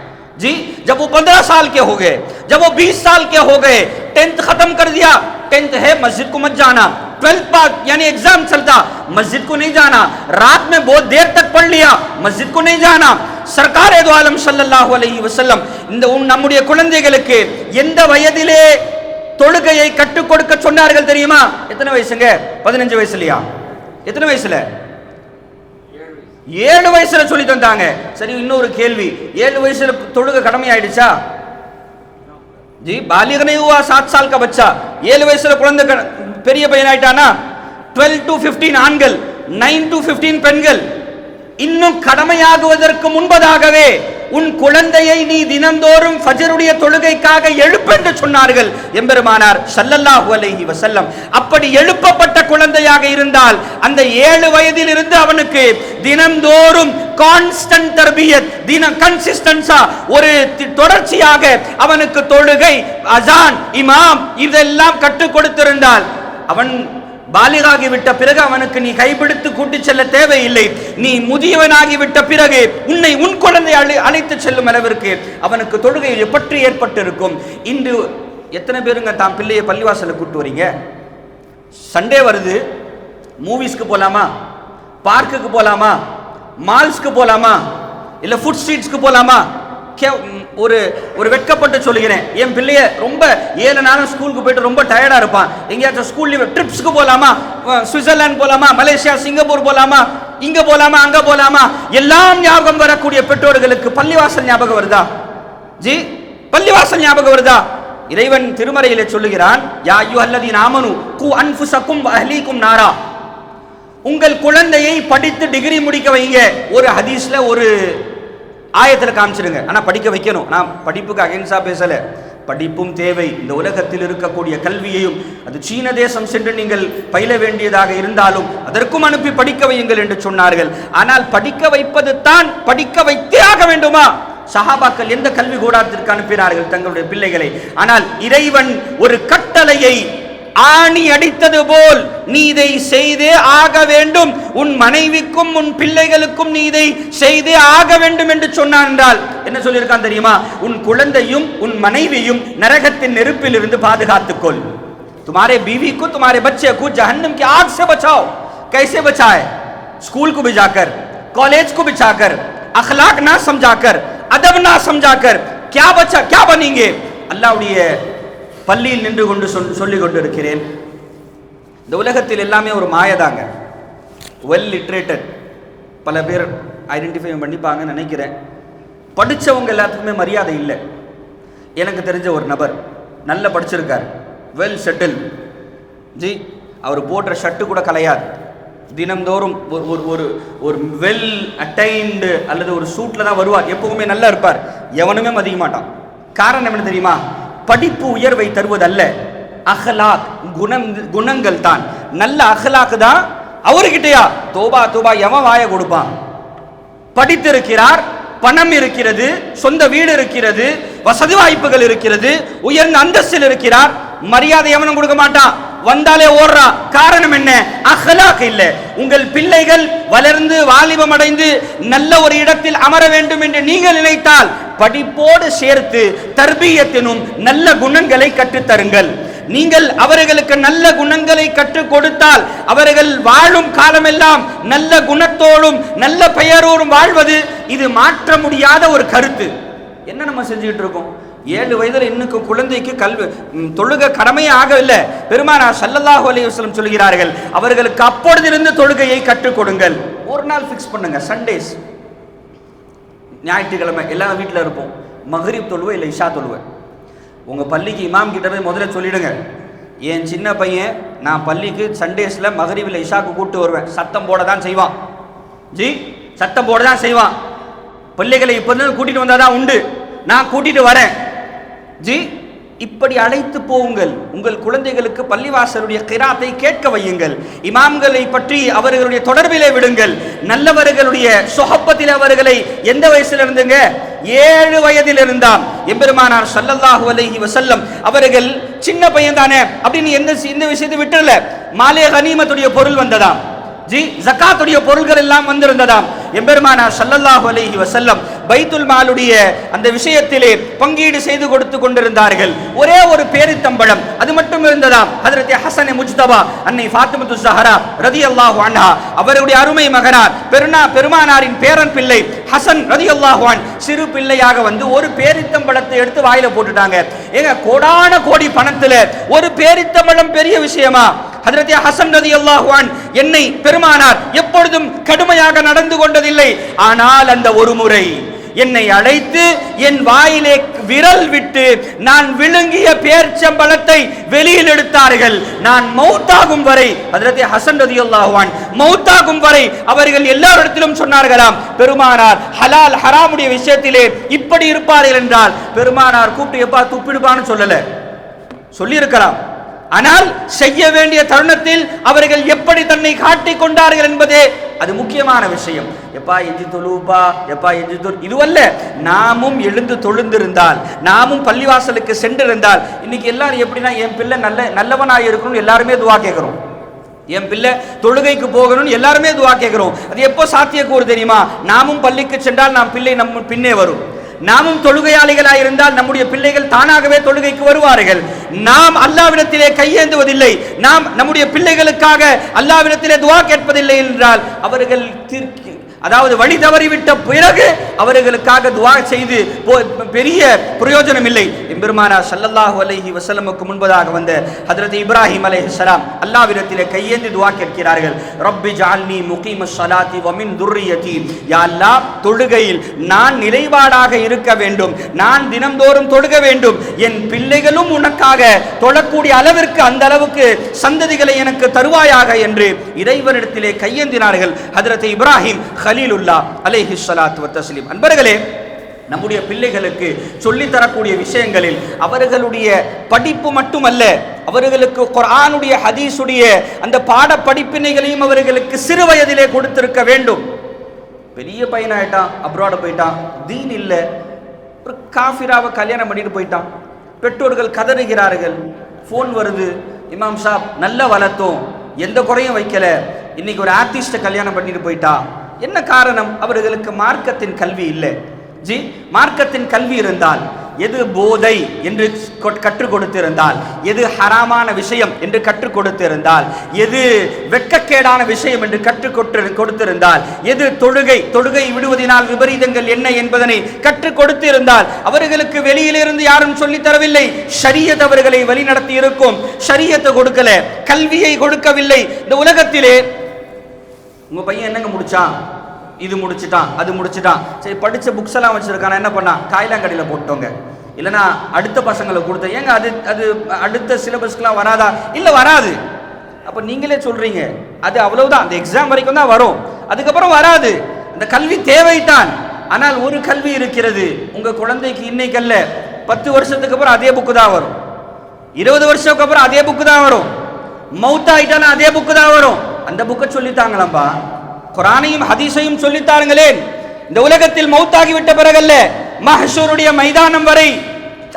जी जब वो 15 साल के हो गए, जब वो 20 साल के हो गए, 10th खत्म कर दिया, 10th है मस्जिद को मत जाना, 12th पास यानी एग्जाम चलता, मस्जिद को नहीं जाना, रात में बहुत देर तक पढ़ लिया, मस्जिद को नहीं जाना. सरकार दो आलम सल्लल्लाहु अलैहि वसल्லம் இந்த நம்முடைய குழந்தைகளுக்கு எந்த வயதிலே தொழுகையை கற்றுக் கொடுக்க சொன்னார்கள் தெரியுமா? எத்தனை வயசுங்க? 15 வயசுலயா? எத்தனை வயசுல? 7 வயசுல சொல்லி தந்தாங்க. சரி, இன்னொரு கேள்வி, 7 வயசுல தொழுகை கடமை ஆயிடுச்சா? जी बालिग नहीं हुआ, 7 साल का बच्चा 7 வயசுல குழந்தை பெரிய பையன் ஆயிட்டானா? 12 to 15 ஆண்கள், 9 to 15 பெண்கள். இன்னும் கடமையாகுவதற்கு முன்பதாகவே உன் குழந்தையை நீ தினந்தோறும் ஃபஜ்ருடைய தொழுகைக்காக எழுப்பென்று சொன்னார்கள் எம்பெருமானார் ஸல்லல்லாஹு அலைஹி வஸல்லம். அப்படி எழுப்பப்பட்ட குழந்தையாக இருந்தால் அந்த 7 வயதில் இருந்து அவனுக்கு தினந்தோறும் கான்ஸ்டன்ட் தர்பியத், கன்சிஸ்டன்ஸா ஒரு தொடர்ச்சியாக அவனுக்கு தொழுகை, அஸான், இமாம் இதெல்லாம் கற்றுக் கொடுத்திருந்தால் அவன் பாலிகாகி விட்ட பிறகு அவனுக்கு நீ கைப்பிடித்து கூட்டிச் செல்ல தேவையில்லை. நீ முதியவனாகி விட்ட பிறகு உன் குழந்தை அழைத்து செல்லும் அளவிற்கு அவனுக்கு தொழுகை எப்படி ஏற்பட்டிருக்கும். இன்று எத்தனை பேருங்க தாம் பிள்ளையை பள்ளிவாசலுக்கு கூட்டு வரீங்க? சண்டே வருது, மூவிஸ்க்கு போலாமா, பார்க்குக்கு போலாமா, மால்ஸ்க்கு போலாமா, இல்ல ஃபுட் ஸ்ட்ரீட்ஸ்க்கு போலாமா? ஒரு வெட்கப்பட்டு சொல்லுகிறேன், என் பிள்ளைய ரொம்ப 7 நாளும் ஸ்கூலுக்கு போயிட்டு ரொம்ப டயர்டா இருப்பான். எங்கேயாச்சும் ஸ்கூல் லீவ் ட்ரிப்ஸ்க்கு போலாமா, சுவிட்சர்லாந்து போலாமா, மலேசியா, சிங்கப்பூர் போலாமா, இங்க போலாமா, அங்க போலாமா, எல்லாம் ஞாபகம் வரக்கூடிய பெற்றோர்களுக்கு பள்ளிவாசல் ஞாபகம் வருதா? ஜி, பள்ளிவாசல் ஞாபகம் வருதா? இறைவன் திருமறையிலே சொல்லுகிறான், யா அய்யுஹல்லதீன ஆமனு கூ அன்ஃபுஸக்கும் வ அஹ்லீக்கும் நாரா. உங்கள் குழந்தையை படித்து டிகிரி முடிக்க வைங்க. ஒரு ஹதீஸ்ல ஒரு ஆயத்தில் காமிச்சிருங்க, ஆனால் படிக்க வைக்கணும். நான் படிப்புக்கு அகைன்ஸ்டா பேசல, படிப்பும் தேவை. இந்த உலகத்தில் இருக்கக்கூடிய கல்வியையும் அது சீன தேசம் சென்று நீங்கள் பயில வேண்டியதாக இருந்தாலும் அதற்கும் அனுப்பி படிக்க வையுங்கள் என்று சொன்னார்கள். ஆனால் படிக்க வைப்பது தான் படிக்க வைத்தே ஆக வேண்டுமா? சஹாபாக்கள் எந்த கல்வி கூடத்திற்கு அனுப்பினார்கள் தங்களுடைய பிள்ளைகளை? ஆனால் இறைவன் ஒரு கட்டளையை ஆணி அடித்தது போல் நீ இதை செய்தே ஆக வேண்டும், உன் மனைவிக்கும் உன் பிள்ளைகளுக்கும் நீ இதை செய்தே ஆக வேண்டும் என்று சொன்னான் என்றால் என்ன சொல்லியிருக்கான் தெரியுமா? உன் குழந்தையும் உன் மனைவியும் நரகத்தின் நெருப்பில் இருந்து பாதுகாத்துக்கொள். तुम्हारे बीवी को, तुम्हारे बच्चे को जहन्नम की आग से बचाओ. कैसे बचाए? स्कूल को भी जाकर, कॉलेज को भी जाकर, अखलाक ना समझाकर, अदब ना समझाकर क्या बनेंगे? அல்லாஹ்வுடைய பள்ளியில் நின்று கொண்டு சொல்லிக் கொண்டிருக்கிறேன். இந்த உலகத்தில் எல்லாமே ஒரு மாயதாங்க. வெல் லிட்ரேட்டட் பல பேர் ஐடென்டிஃபை பண்ணிப்பாங்கன்னு நினைக்கிறேன். படித்தவங்க எல்லாத்துக்குமே மரியாதை இல்லை. எனக்கு தெரிஞ்ச ஒரு நபர் நல்ல படிச்சிருக்கார், வெல் செட்டில் ஜி, அவர் போடுற ஷர்ட்டு கூட கலையாது. தினந்தோறும் ஒரு வெல் அட்டைன்டு அல்லது ஒரு சூட்டில் தான் வருவார். எப்பவுமே நல்லா இருப்பார், எவனுமே மதிக்க மாட்டான். காரணம் என்ன தெரியுமா? படிப்பு உயர்வை தருவதல்ல, அஹ்லாக் குணங்கள் தான். நல்ல அஹ்லாக் தான் அவர்கிட்டயா தோபா தோபா எவன் வாய கொடுப்பான்? படித்திருக்கிறார், பணம் இருக்கிறது, சொந்த வீடு இருக்கிறது, வசதி வாய்ப்புகள் இருக்கிறது, உயர்ந்த அந்தஸ்தில் இருக்கிறார், மரியாதை எவனும் கொடுக்க மாட்டான், வந்தாலே ஓடுறா. காரணம் என்ன? அஹ்லாக் இல்ல. உங்கள் பிள்ளைகள் வளர்ந்து வாலிபம் அடைந்து நல்ல ஒரு இடத்தில் அமர வேண்டும் என்று நீங்கள் நினைத்தால் படிப்போடு சேர்த்து தர்பியத்தினும் நல்ல குணங்களை கற்றுத்தருங்கள். நீங்கள் அவர்களுக்கு நல்ல குணங்களை கற்றுக் கொடுத்தால் அவர்கள் வாழும் காலமெல்லாம் நல்ல குணத்தோடும் நல்ல பெயரோடும் வாழ்வது இது மாற்ற முடியாத ஒரு கருத்து. என்ன நம்ம செஞ்சுக்கிட்டு இருக்கோம்? 7 வயதில் இன்னும் குழந்தைக்கு கல்வி தொழுகை கடமையே ஆகவில்லை. பெருமானார் ஸல்லல்லாஹு அலைஹி வஸல்லம் சொல்கிறார்கள், அவர்களுக்கு அப்பொழுதிருந்து தொழுகையை கற்றுக் கொடுங்கள். ஒரு நாள் ஃபிக்ஸ் பண்ணுங்க, சண்டேஸ், ஞாயிற்றுக்கிழமை எல்லாம் வீட்டில் இருப்போம், மக்ரிப் தொழுவை இல்லை இஷா தொழுவை. உங்கள் பள்ளிக்கு இமாம் கிட்ட போய் முதல்ல சொல்லிடுங்க, என் சின்ன பையன் நான் பள்ளிக்கு சண்டேஸில் மக்ரிபில் இஷாக்கு கூப்பிட்டு வருவேன், சத்தம் போட தான் செய்வான். ஜி, சத்தம் போட தான் செய்வான். பிள்ளைகளை இப்போ கூட்டிகிட்டு வந்தால் தான் உண்டு, நான் கூட்டிகிட்டு வரேன். ஜி, இப்படி அழைத்து போவுங்கள். உங்கள் குழந்தைகளுக்கு பள்ளிவாசலுடைய கிராத்தை கேட்க வையுங்கள். இமாம்களை பற்றி அவர்களுடைய தொடர்பிலே விடுங்கள். நல்லவர்களுடைய சொஹப்பத்தில் அவர்களை எந்த வயசுல இருந்துங்க? 7 வயதில் இருந்தாம். எம்பெருமானார் ஸல்லல்லாஹு அலைஹி வஸல்லம் அவர்கள் சின்ன பையன் தானே அப்படின்னு இந்த விஷயத்தை விட்டுல. மாலே கனிமத்துடைய பொருள் வந்ததாம். ஜி, ஜகாத்துடைய பொருள்கள் எல்லாம் வந்திருந்ததாம். எம்பெருமானார் ஸல்லல்லாஹு அலைஹி வஸல்லம் பைத்துல் மாலுடைய அந்த விஷயத்திலே பங்கீடு செய்து கொடுத்து கொண்டிருந்தார்கள். ஒரே ஒரு பேரித்தம்பழம் அது மட்டும் இருந்ததாம். ஹஜ்ரத் ஹஸன் முஜ்தபா அன்னை ஃபாத்திமத்து ஸஹரா ரலியல்லாஹு அன்ஹா அவருடைய அருமை மகனார் பெருமானாரின் பேரன் பிள்ளை ஹஸன் ரலியல்லாஹு அன்ஹு சிறு பிள்ளையாக வந்து ஒரு பேரித்தம்பழத்தை எடுத்து வாயில போட்டுட்டாங்க. ஏங்க, கோடான கோடி பணத்துல ஒரு பேரித்தம்பழம் பெரிய விஷயமா? ஹஜ்ரத் ஹஸன் ரலியல்லாஹு அன்ஹு என்னை பெருமானார் எப்பொழுதும் கடுமையாக நடந்து கொண்டதில்லை. ஆனால் அந்த ஒரு முறை என்னை அழைத்து என் வாயிலே விரல் விட்டு நான் விழுங்கிய பேர்ச்சம்பழத்தை வெளியில் எடுத்தார்கள். நான் மௌத்தாகும் வரை, ஹஜ்ரத் ஹசன் ரலியல்லாஹு அன்ஹு மௌத்தாகும் வரை அவர்கள் எல்லாரிடத்திலும் சொன்னார்களாம், பெருமானார் ஹலால் ஹராமுடைய விஷயத்திலே இப்படி இருப்பார்கள் என்றால் பெருமானார் கூப்பிட்டு எப்பா துப்பிடுப்பான்னு சொல்லல, சொல்லி இருக்கலாம். ஆனால் செய்ய வேண்டிய தருணத்தில் அவர்கள் எப்படி தன்னை காட்டிக் கொண்டார்கள் என்பதே அது முக்கியமான விஷயம். எப்பா எஞ்சி தொழுப்பா, எப்பா எஞ்சி இதுவல்ல. நாமும் எழுந்து தொழுந்திருந்தால், நாமும் பள்ளிவாசலுக்கு சென்றிருந்தால், இன்னைக்கு எல்லாரும் எப்படின்னா என் பிள்ளை நல்லவனாக இருக்கணும் எல்லாருமே துவா கேட்கிறோம், என் பிள்ளை தொழுகைக்கு போகணும்னு எல்லாருமே துவா கேட்கிறோம். அது எப்போ சாத்தியக்கூறு தெரியுமா? நாமும் பள்ளிக்கு சென்றால் நாம் பிள்ளை நம்ம பின்னே வரும். நாமும் தொழுகையாளிகளாக இருந்தால் நம்முடைய பிள்ளைகள் தானாகவே தொழுகைக்கு வருவார்கள். நாம் அல்லாஹ்விடத்திலே கையேந்துவதில்லை, நாம் நம்முடைய பிள்ளைகளுக்காக அல்லாஹ்விடத்திலே துஆ கேட்பதில்லை என்றால் அவர்கள் அதாவது வழி தவறிவிட்ட பிறகு அவர்களுக்காக துஆ செய்து பெரிய பிரயோஜனம் இல்லை. எம்பெருமானார் ஸல்லல்லாஹு அலைஹி வஸல்லமுக்கு முன்பதாக வந்த ஹஜ்ரத் இப்ராஹிம் அலைஹிஸ்ஸலாம் அல்லாஹ்விடத்திலே கையேந்தி துஆ கேட்கிறார்கள். ரப்பி ஜஅல்னி முகீமஸ் ஸலாத்தி வ மின் துர்ரிய்யதி, யா அல்லாஹ் தொழுகையில் நான் நிறைவாடாக இருக்க வேண்டும், நான் தினம்தோறும் தொழுக வேண்டும், என் பிள்ளைகளும் உனக்காக தொழக்கூடிய அளவிற்கு அந்த அளவுக்கு சந்ததிகளை எனக்கு தருவாயாக என்று இறைவனிடத்திலே கையேந்தினார்கள் ஹஜ்ரத் இப்ராஹிம் கலீலுல்லா அலைஹிஸ்ஸலாத்து வத்தஸ்லீம். அன்பர்களே, நம்முடைய பிள்ளைகளுக்கு சொல்லித்தரக்கூடிய விஷயங்களில் அவர்களுடைய படிப்பு மட்டுமல்ல, அவர்களுக்கு குர்ஆனுடைய ஹதீஸுடைய அந்த பாட படிப்பினைகளையும் அவர்களுக்கு சிறு வயதிலே கொடுத்திருக்க வேண்டும். பெரிய பையனாயிட்டான், அப்ராட போயிட்டான், தீன் இல்லை, ஒரு காஃபிராவை கல்யாணம் பண்ணிட்டு போயிட்டான், பெற்றோர்கள் கதறுகிறார்கள், ஃபோன் வருது, இமாம் சாப் நல்ல வளர்த்தோம், எந்த குறையும் வைக்கல, இன்னைக்கு ஒரு ஆர்டிஸ்ட்டை கல்யாணம் பண்ணிட்டு போயிட்டா. என்ன காரணம்? அவர்களுக்கு மார்க்கத்தின் கல்வி இல்லை. ஜி, மார்க்கத்தின் கல்வி இருந்தால், எது போதை என்று கற்றுக் கொடுத்திருந்தால், எது ஹராமான விஷயம் என்று கற்றுக் கொடுத்திருந்தால், எது வெட்கக்கேடான விஷயம் என்று கற்றுக் கொடுத்திருந்தால், எது தொழுகை விடுவதனால் விபரீதங்கள் என்ன என்பதனை கற்றுக் கொடுத்திருந்தால், அவர்களுக்கு வெளியிலிருந்து யாரும் சொல்லித் தரவில்லை, ஷரியத் அவர்களை வழிநடத்தி இருக்கும். ஷரியத்தை கொடுக்கல, கல்வியை கொடுக்கவில்லை. இந்த உலகத்திலே உங்க பையன் என்னங்க முடிச்சான், இது முடிச்சுட்டான், அது முடிச்சுட்டான், சரி படிச்ச புக்ஸ் எல்லாம் வச்சிருக்கான, என்ன பண்ணான், காய்லாங்கடையில் போட்டோங்க, இல்லைன்னா அடுத்த பசங்களை கொடுத்த, ஏங்க அது அது அடுத்த சிலபஸ்க்கெலாம் வராதா? இல்லை வராது. அப்போ நீங்களே சொல்றீங்க அது அவ்வளவுதான், அந்த எக்ஸாம் வரைக்கும் தான் வரும், அதுக்கப்புறம் வராது. அந்த கல்வி தேவைத்தான். ஆனால் ஒரு கல்வி இருக்கிறது, உங்க குழந்தைக்கு இன்னைக்கல்ல 10 வருஷத்துக்கு அப்புறம் அதே புக்கு தான் வரும், 20 வருஷத்துக்கு அப்புறம் அதே புக்கு தான் வரும், மௌத்தாயிட்டாலும் அதே புக்கு தான் வரும். அந்த புக்கை சொல்லித்தாங்களாம்பா, குர்ஆனையும் ஹதீஸையும் சொல்லித்தாருங்களேன். இந்த உலகத்தில் மௌத்தாகி விட்ட பிறகல்ல, மஹ்ஷூருடைய மைதானம் வரை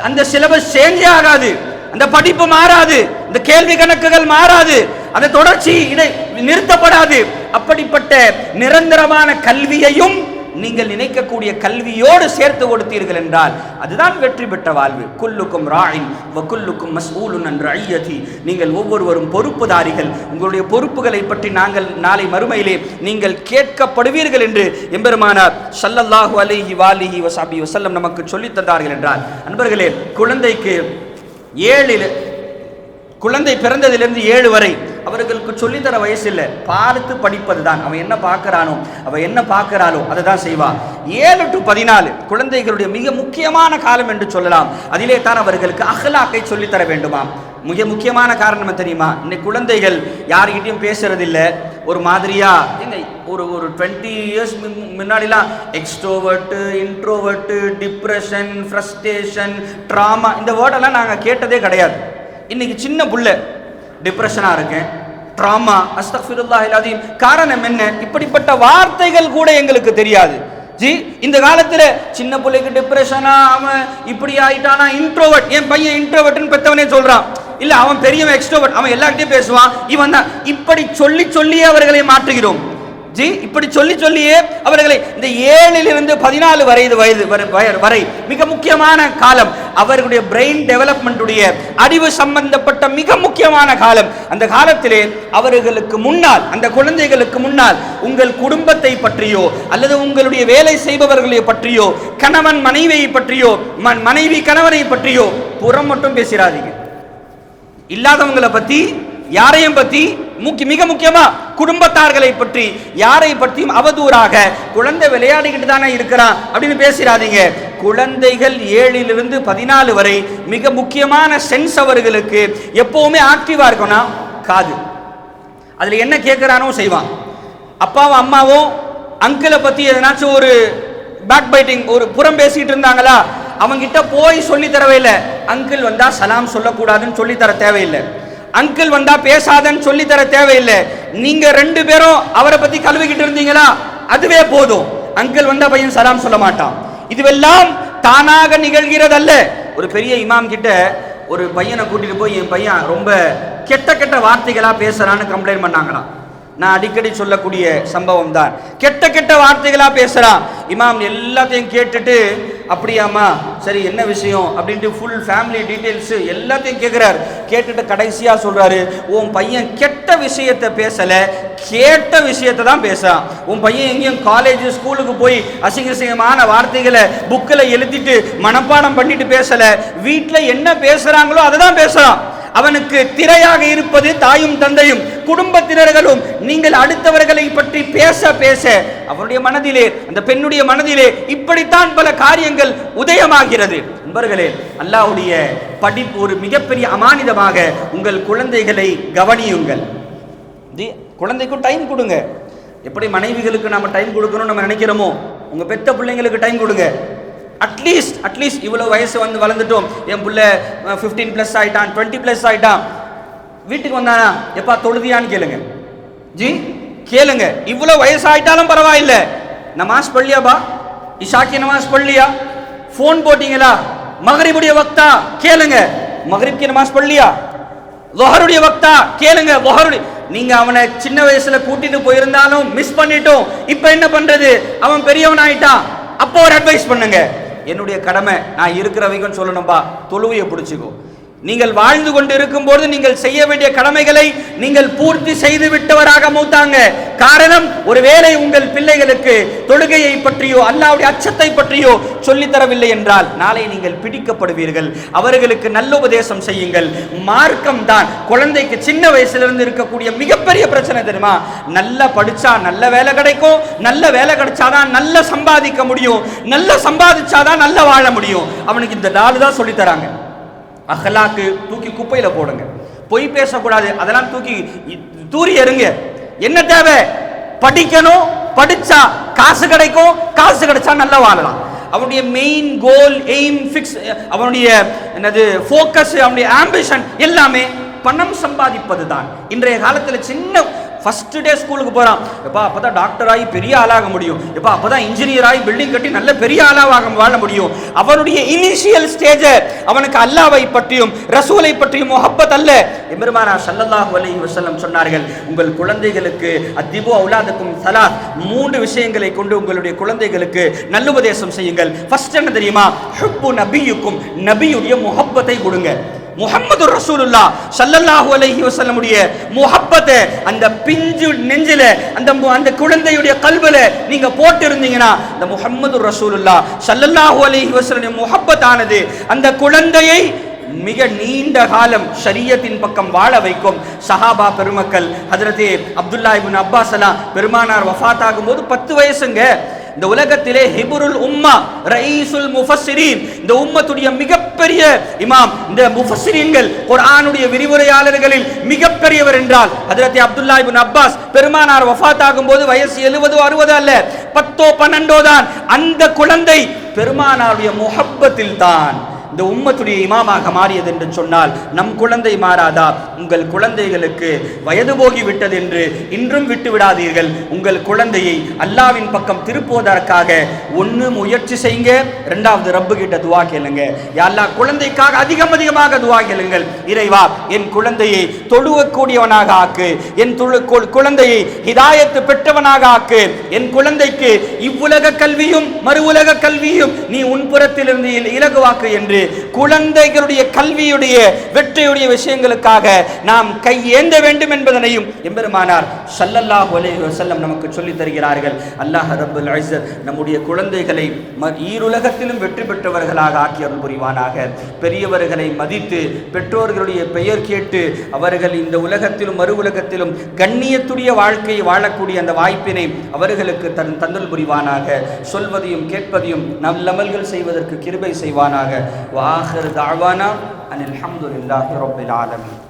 அந்த சிலபஸ் சேஞ்சே ஆகாது, அந்த படிப்பு மாறாது, இந்த கேள்வி கணக்குகள் மாறாது, அந்த தொடர்ச்சி நிறுத்தப்படாது. அப்படிப்பட்ட நிரந்தரமான கல்வியையும் நீங்கள் நினைக்கக்கூடிய கல்வியோடு சேர்த்து கொடுத்தீர்கள் என்றால் அதுதான் வெற்றி பெற்ற வாழ்வு. குல்லுக்கும் ராயின் வ குல்லுக்கும் மஸ்ஊலுன் அன் ரஇய்யதி, நீங்கள் ஒவ்வொருவரும் பொறுப்புதாரிகள், உங்களுடைய பொறுப்புகளை பற்றி நாங்கள் நாளை மறுமையிலே நீங்கள் கேட்கப்படுவீர்கள் என்று எம்பெருமானார் ஸல்லல்லாஹு அலைஹி வஆலிஹி வஸல்லம் நமக்கு சொல்லித் தந்தார்கள் என்றால், அன்பர்களே, குழந்தை பிறந்ததிலிருந்து 7 வரை அவர்களுக்கு சொல்லித்தர வயசு இல்லை, பார்த்து படிப்பது தான். அவன் என்ன பார்க்கிறானோ, அவன் என்ன பார்க்கிறாளோ அதை தான் செய்வான். 7 to 14 குழந்தைகளுடைய மிக முக்கியமான காலம் என்று சொல்லலாம். அதிலே தான் அவர்களுக்கு அஹ்லாக்கை சொல்லித்தர வேண்டுமாம். மிக முக்கியமான காரணம் தெரியுமா? இன்னைக்கு குழந்தைகள் யார்கிட்டையும் பேசுறதில்லை, ஒரு மாதிரியா ஒரு 20 இயர்ஸ் முன்னாடிலாம் extrovert, introvert, depression, frustration, drama, இந்த வேர்டெல்லாம் நாங்கள் கேட்டதே கிடையாது. இன்னைக்கு சின்ன புள்ள டிப்ரெஷனாக இருக்கேன், ட்ராமா, அஸ்தக்ஃபிருல்லாஹில் அஸீம். காரணம் என்ன? இப்படிப்பட்ட வார்த்தைகள் கூட எங்களுக்கு தெரியாது. ஜி, இந்த காலத்தில் சின்ன பிள்ளைக்கு டிப்ரெஷனா, அவன் இப்படி ஆயிட்டானா, இன்ட்ரோவர்ட், என் பையன் இன்ட்ரோவர்ட்னு பெற்றவனே சொல்றான். இல்ல அவன் பெரியவன் எக்ஸ்ட்ரோவர்ட், அவன் எல்லார்கிட்டையும் பேசுவான், இவன் தான். இப்படி சொல்லியே அவர்களை மாற்றுகிறோம். ஜி, இப்படி சொல்லியே அவர்களை இந்த 7 to 14 வயது வரை மிக முக்கியமான காலம், அவர்களுடைய பிரெயின் டெவலப்மெண்ட்டுடைய அறிவு சம்பந்தப்பட்ட மிக முக்கியமான காலம். அந்த காலத்திலே அவர்களுக்கு முன்னால், அந்த குழந்தைகளுக்கு முன்னால் உங்கள் குடும்பத்தை பற்றியோ அல்லது உங்களுடைய வேலை செய்பவர்களை பற்றியோ, கணவன் மனைவியை பற்றியோ, மனைவி கணவனை பற்றியோ புறம் மட்டும் பேசிடாதீங்க. இல்லாதவங்களை பத்தி யாரையும் பற்றி மிக முக்கியமா குடும்பத்தார்களை பற்றி யாரை பற்றியும் அவதூறாக குழந்தை விளையாடிக்கிட்டு தானே இருக்கிறான் அப்படின்னு பேசிடாதீங்க. குழந்தைகள் 7 to 14 வரை மிக முக்கியமான சென்ஸ் அவர்களுக்கு எப்பவுமே ஆக்டிவா இருக்கும்னா காது. அதுல என்ன கேட்கிறானோ செய்வான். அப்பாவும் அம்மாவும் அங்கிளை பத்தி எதனாச்சும் ஒரு பேக் பைட்டிங் ஒரு புறம் பேசிட்டு இருந்தாங்களா, அவங்கிட்ட போய் சொல்லி தரவே இல்லை. அங்கிள் வந்தா சலாம் சொல்லக்கூடாதுன்னு சொல்லி தர தேவையில்லை. அங்கிள் வந்தா பேசாதன்னு சொல்லி தர தேவையில்லை. நீங்க 2 பேரும் அவரை பத்தி கழுவிக்கிட்டு இருந்தீங்களா, அதுவே போதும். அங்கிள் வந்தா பையன் சலாம் சொல்ல மாட்டான். இதுவெல்லாம் தானாக நிகழ்கிறதல்ல. ஒரு பெரிய இமாம் கிட்ட ஒரு பையனை கூட்டிட்டு போய் என் பையன் ரொம்ப கெட்ட கெட்ட வார்த்தைகளா பேசுறான்னு கம்ப்ளைண்ட் பண்ணாங்களாம். நான் அடிக்கடி சொல்லக்கூடிய சம்பவம் தான். கெட்ட கெட்ட வார்த்தைகளா பேசுறான். இமாம் எல்லாத்தையும் கேட்டுட்டு அப்படியாமா சரி என்ன விஷயம் அப்படின்ட்டு ஃபுல் ஃபேமிலி டீட்டெயில்ஸ் எல்லாத்தையும் கேட்குறாரு. கேட்டுட்டு கடைசியா சொல்றாரு, உன் பையன் கெட்ட விஷயத்தை பேசல, கேட்ட விஷயத்தை தான் பேசுறான். உன் பையன் எங்கேயும் காலேஜ் ஸ்கூலுக்கு போய் அசிங்கமான வார்த்தைகளை புக்கில் எழுதிட்டு மனப்பாடம் பண்ணிட்டு பேசல, வீட்டில் என்ன பேசுறாங்களோ அதை தான் பேசுறான். அவனுக்கு திரையாக இருப்பது தாயும் தந்தையும் குடும்பத்தினர்களும். நீங்கள் அடுத்தவர்களை பற்றி பேச பேச அவருடைய மனதிலே அந்த பெண்ணுடைய மனதிலே இப்படித்தான் பல காரியங்கள் உதயமாகிறது. நண்பர்களே, அல்லாஹ்வுடைய படிப்பு ஒரு மிகப்பெரிய அமானிதமாக உங்கள் குழந்தைகளை கவனியுங்கள். குழந்தைக்கும் டைம் கொடுங்க. எப்படி மனைவிகளுக்கு நம்ம டைம் கொடுக்கணும் நம்ம நினைக்கிறோமோ, உங்க பெத்த பிள்ளைங்களுக்கு டைம் கொடுங்க. அட்லீஸ்ட் இவ்வளவு வயசு வந்து வளர்ந்துட்டோம், என் பிள்ளை 15+ ஆயிட்டான், 20+ ஆயிட்டான், வீட்டுக்கு வந்தானா எப்பா தொழுதியான்னு கேளுங்க. கேளுங்க. இவ்வளவு வயசு ஆயிட்டாலும் பரவாயில்லை. நமாஸ் பள்ளியாபா, இஷாக்கி நமாஸ் பள்ளியா, போன் போட்டீங்களா, மகரிபுடைய வக்தா கேளுங்க, மகரிப்கி நமாஸ் பள்ளியா, லுஹருடைய வக்தா கேளுங்க. நீங்க அவனை சின்ன வயசுல கூட்டிட்டு போயிருந்தாலும் மிஸ் பண்ணிட்டோம். இப்ப என்ன பண்றது, அவன் பெரியவன் ஆயிட்டான். அப்போ ஒரு அட்வைஸ் பண்ணுங்க. என்னுடைய கடமை நான் இருக்கிற வரைக்கும் சொல்லணும்பா, தொழுவையை பிடிச்சிக்கோ. நீங்கள் வாழ்ந்து கொண்டு இருக்கும் போது நீங்கள் செய்ய வேண்டிய கடமைகளை நீங்கள் பூர்த்தி செய்து விட்டவராக மூத்தாங்க. காரணம், ஒருவேளை உங்கள் பிள்ளைகளுக்கு தொழுகையை பற்றியோ அல்லாஹ்வுடைய அச்சத்தை பற்றியோ சொல்லி தரவில்லை என்றால் நாளை நீங்கள் பிடிக்கப்படுவீர்கள். அவர்களுக்கு நல்ல உபதேசம் செய்யுங்கள். மார்க்கம் தான் குழந்தைக்கு சின்ன வயசுல இருக்கக்கூடிய மிகப்பெரிய பிரச்சனை தெரியுமா? நல்லா படிச்சா நல்ல வேலை கிடைக்கும், நல்ல வேலை கிடைச்சாதான் நல்ல சம்பாதிக்க முடியும், நல்ல சம்பாதிச்சாதான் நல்ல வாழ முடியும். அவனுக்கு இந்த 4 தான் சொல்லி தராங்க. அஹ்லாக்கு தூக்கி குப்பையில போடுங்க. பொய் பேசக்கூடாது, அதெல்லாம் தூக்கி தூரி எறிங்க. என்ன தேவை? படிக்கணும், படிச்சா காசு கிடைக்கும், காசு கிடைச்சா நல்லா வாழலாம். அவனுடைய மெயின் கோல், எய்ம், ஃபிக்ஸ், அவனுடைய என்னது ஃபோக்கஸ், அவனுடைய ஆம்பிஷன் எல்லாமே பணம் சம்பாதிப்பது தான். இன்றைய காலத்தில் சின்ன ஃபர்ஸ்ட் டே ஸ்கூலுக்கு போறான், எப்பா அப்பதான் டாக்டர் ஆகி பெரிய ஆளாக முடியும், எப்பா அப்பதான் இன்ஜினியர் ஆகி பில்டிங் கட்டி நல்ல பெரிய ஆளாக வாழ முடியும். அவனுடைய இனிஷியல் ஸ்டேஜ் அவனுக்கு அல்லாஹ்வை பற்றியும் ரசூலை பற்றியும் முஹப்பத் அல்ல. எம்பெருமானார் ஸல்லல்லாஹு அலைஹி வஸல்லம் சொன்னார்கள், உங்கள் குழந்தைகளுக்கு அத்திபு அவுலாதக்கும் ஸலாத், 3 விஷயங்களை கொண்டு உங்களுடைய குழந்தைகளுக்கு நல்லுபதேசம் செய்யுங்கள். ஃபர்ஸ்ட் என்ன தெரியுமா? ஹுப்பு நபியுக்கும், நபியுடைய முஹப்பத்தை கொடுங்க. முஹம்மது ரசூலுல்லாஹ் ஸல்லல்லாஹு அலைஹி வஸல்லம் உடைய முஹப்பத்தை அந்த பிஞ்சு நெஞ்சில அந்த குழந்தையுடைய கல்வில நீங்க போட்டு இருந்தீங்கன்னா அந்த முஹம்மது ரசூலுல்லாஹ் ஸல்லல்லாஹு அலைஹி வஸல்லம் முஹப்பத்தானது அந்த குழந்தையை மிக நீண்ட காலம் ஷரியத்தின் பக்கம் வாழ வைக்கும். சஹாபா பெருமக்கள் ஹஜ்ரத் அப்துல்லாஹ் இப்னு அப்பாஸ் பெருமானார் வஃபாத் ஆகும்போது 10 வயசுங்க. இந்த உலகத்திலே ஹிபுருல் உம்மா ரயீசுல் முஃபஸ்ஸிரீன், இந்த உம்மத்துடைய மிகப்பெரிய இமாம், இந்த முஃபஸ்ஸிரீன்கள் குர்ஆனுடைய விரிவுரையாளர்களில் மிகப்பெரியவர் என்றால் ஹஜ்ரத் அப்துல்லாஹ் இப்னு அப்பாஸ். பெருமானார் வஃபாத் ஆகும்போது வயசு 70 60 அல்ல, 10 12 தான். அந்த குழந்தை பெருமானாருடைய முஹப்பத்தில் தான் இந்த உம்மத்துடைய இமாமாக மாறியது என்று சொன்னால் நம் குழந்தை மாறாதா? உங்கள் குழந்தைகளுக்கு வயது போகி விட்டது என்று இன்றும் விட்டு விடாதீர்கள். உங்கள் குழந்தையை அல்லாஹ்வின் பக்கம் திருப்புவதற்காக 1 முயற்சி செய்யுங்க, 2வது ரப்பு கிட்ட துவா கேளுங்க. யா அல்லாஹ், குழந்தைக்காக அதிகமாக துவா கேளுங்கள். இறைவா, என் குழந்தையை தொழுவக்கூடியவனாக ஆக்கு, என் குழந்தையை ஹிதாயத்து பெற்றவனாக ஆக்கு, என் குழந்தைக்கு இவ்வுலக கல்வியும் மறு உலக கல்வியும் நீ உன்புறத்திலிருந்து இலகுவாக்கு என்று குழந்தைகளுடைய கல்வியுடைய வெற்றியுடைய விஷயங்களுக்காக நாம் கையேந்த வேண்டும் என்பதனையும் எம்பெருமானார் ஸல்லல்லாஹு அலைஹி வஸல்லம் நமக்கு சொல்லித் தருகிறார்கள். அல்லாஹ் ரப்பல் இஸ்ஸத் நம்முடைய குழந்தைகளை ஈருலகத்திலும் வெற்றி பெற்றவர்களாக ஆக்கி அருள் புரிவானாக. பெரியவர்களை மதித்து பெற்றோர்களுடைய பெயர் கேட்டு அவர்கள் இந்த உலகத்திலும் மறு உலகத்திலும் கண்ணியத்துடைய வாழ்க்கையை வாழக்கூடிய அந்த வாய்ப்பினை அவர்களுக்கு தந்தல் புரிவானாக. சொல்வதையும் கேட்பதையும் நல்லமல்கள் செய்வதற்கு கிருபை செய்வானாக. வ ஆகிரு தஅவானா அனில் ஹம்துலில்லாஹி ரப்பில் ஆலமீன்.